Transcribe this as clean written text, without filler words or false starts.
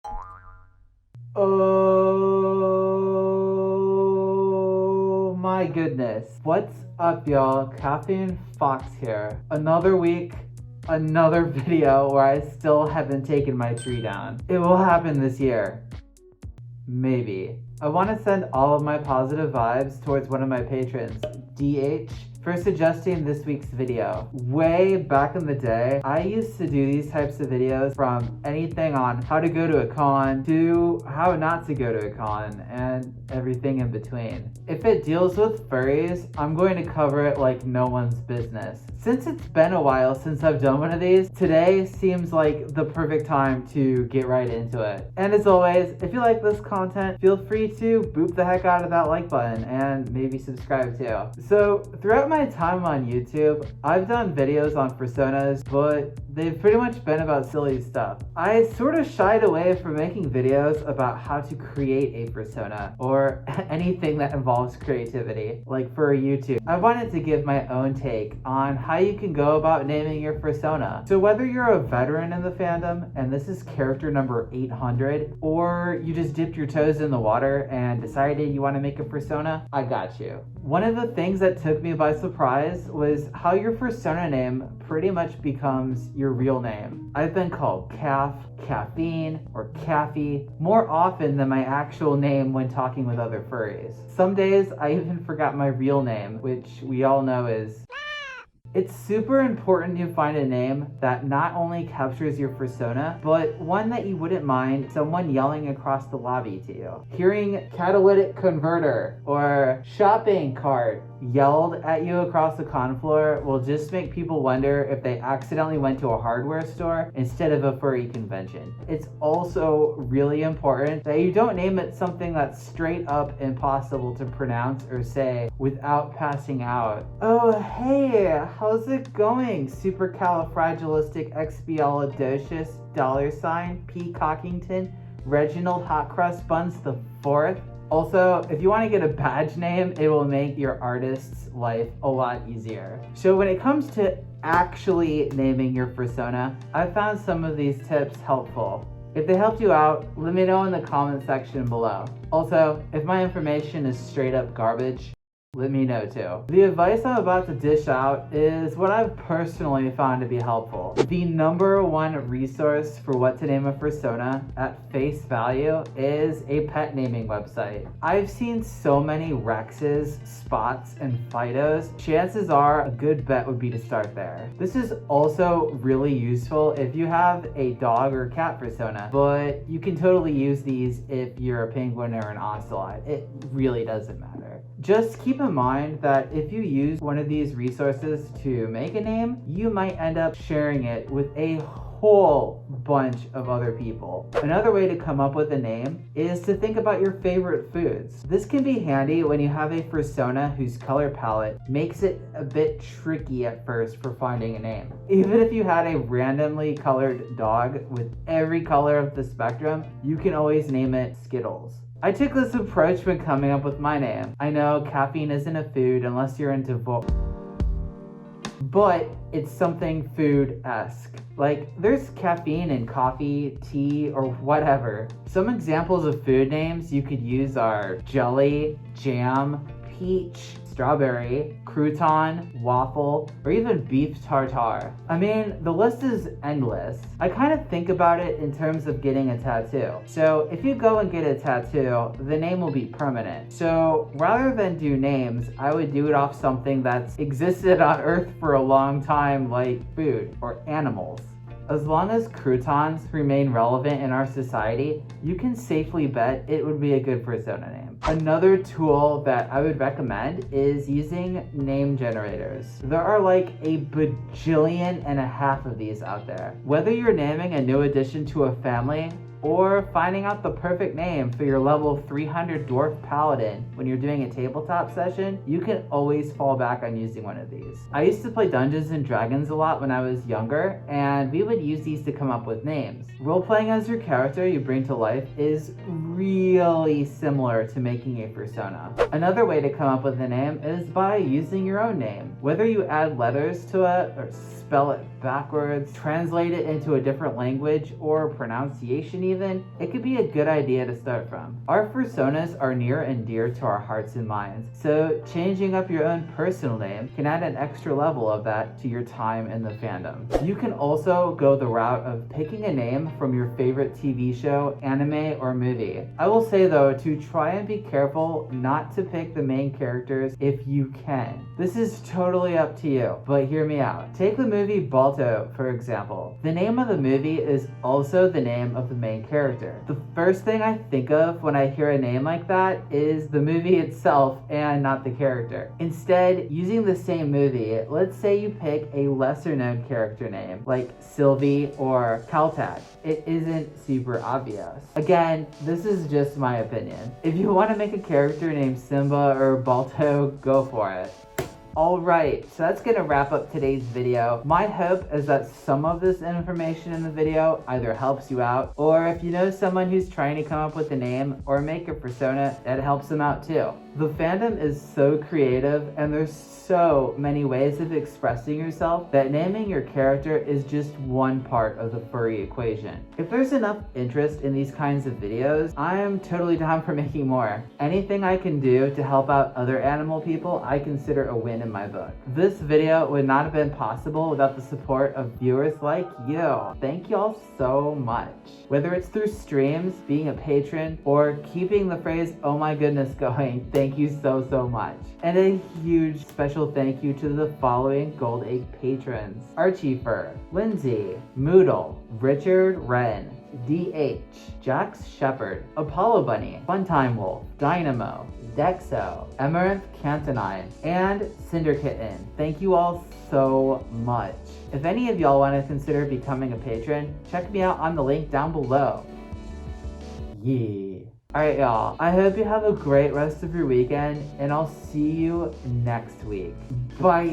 Oh my goodness. What's up, y'all? Caffeine Fox here. Another week, another video where I still haven't taken my tree down. It will happen this year. Maybe. I want to send all of my positive vibes towards one of my patrons, DH, for suggesting this week's video. Way back in the day, I used to do these types of videos from anything on how to go to a con to how not to go to a con and everything in between. If it deals with furries, I'm going to cover it like no one's business. Since it's been a while since I've done one of these, today seems like the perfect time to get right into it. And as always, if you like this content, feel free to boop the heck out of that like button and maybe subscribe too. So throughout my time on YouTube, I've done videos on Fursonas, but they've pretty much been about silly stuff. I sort of shied away from making videos about how to create a Fursona or anything that involves creativity, like for YouTube. I wanted to give my own take on how you can go about naming your Fursona. So whether you're a veteran in the fandom and this is character number 800, or you just dipped your toes in the water and decided you want to make a Fursona, I got you. One of the things that took me by surprise was how your Fursona name pretty much becomes your real name. I've been called Caffeine, or Caffey more often than my actual name when talking with other furries. Some days I even forgot my real name, which we all know is... It's super important you find a name that not only captures your Fursona, but one that you wouldn't mind someone yelling across the lobby to you. Hearing catalytic converter or shopping cart yelled at you across the con floor will just make people wonder if they accidentally went to a hardware store instead of a furry convention. It's also really important that you don't name it something that's straight up impossible to pronounce or say without passing out. Oh, hey, how's it going? Supercalifragilisticexpialidocious $P. Reginald Hot Crust Buns the Fourth. Also, if you want to get a badge name, it will make your artist's life a lot easier. So when it comes to actually naming your Fursona, I found some of these tips helpful. If they helped you out, let me know in the comment section below. Also, if my information is straight up garbage, let me know too. The advice I'm about to dish out is what I've personally found to be helpful. The number one resource for what to name a Fursona at face value is a pet naming website. I've seen so many Rexes, Spots, and Fidos. Chances are a good bet would be to start there. This is also really useful if you have a dog or cat Fursona, but you can totally use these if you're a penguin or an ocelot. It really doesn't matter. Just keep in mind that if you use one of these resources to make a name, you might end up sharing it with a whole bunch of other people. Another way to come up with a name is to think about your favorite foods. This can be handy when you have a Fursona whose color palette makes it a bit tricky at first for finding a name. Even if you had a randomly colored dog with every color of the spectrum, you can always name it Skittles. I took this approach when coming up with my name. I know caffeine isn't a food unless you're into but it's something food-esque. Like, there's caffeine in coffee, tea, or whatever. Some examples of food names you could use are jelly, jam, peach, strawberry, crouton, waffle, or even beef tartare. I mean, the list is endless. I kind of think about it in terms of getting a tattoo. So if you go and get a tattoo, the name will be permanent. So rather than do names, I would do it off something that's existed on Earth for a long time, like food or animals. As long as croutons remain relevant in our society, you can safely bet it would be a good Fursona name. Another tool that I would recommend is using name generators. There are like a bajillion and a half of these out there. Whether you're naming a new addition to a family or finding out the perfect name for your level 300 dwarf paladin when you're doing a tabletop session, you can always fall back on using one of these. I used to play Dungeons and Dragons a lot when I was younger, and we would use these to come up with names. Role-playing as your character you bring to life is really similar to making a Fursona. Another way to come up with a name is by using your own name. Whether you add letters to it, or spell it backwards, translate it into a different language, or pronunciation even, it could be a good idea to start from. Our Fursonas are near and dear to our hearts and minds, so changing up your own personal name can add an extra level of that to your time in the fandom. You can also go the route of picking a name from your favorite TV show, anime, or movie. I will say though, to try and be careful not to pick the main characters if you can. This is totally up to you, but hear me out. Take the movie Balto, for example. The name of the movie is also the name of the main character. The first thing I think of when I hear a name like that is the movie itself and not the character. Instead, using the same movie, let's say you pick a lesser known character name like Sylvie or Caltech. It isn't super obvious. Again, this is just my opinion. If you want to make a character named Simba or Balto, go for it. Alright, so that's gonna wrap up today's video. My hope is that some of this information in the video either helps you out, or if you know someone who's trying to come up with a name or make a persona, that helps them out too. The fandom is so creative and there's so many ways of expressing yourself that naming your character is just one part of the furry equation. If there's enough interest in these kinds of videos, I am totally down for making more. Anything I can do to help out other animal people, I consider a win in my book. This video would not have been possible without the support of viewers like you. Thank y'all so much. Whether it's through streams, being a patron, or keeping the phrase "oh my goodness" going, thank you so much. And a huge special thank you to the following Gold Egg patrons: Archie Fur, Lindsay, Moodle, Richard Wren, DH, Jax Shepherd, Apollo Bunny, Funtime Wolf, Dynamo, Dexo, Amaranth Cantonine, and Cinder Kitten. Thank you all so much. If any of y'all want to consider becoming a patron, check me out on the link down below. Yeah. Alright y'all, I hope you have a great rest of your weekend, and I'll see you next week. Bye!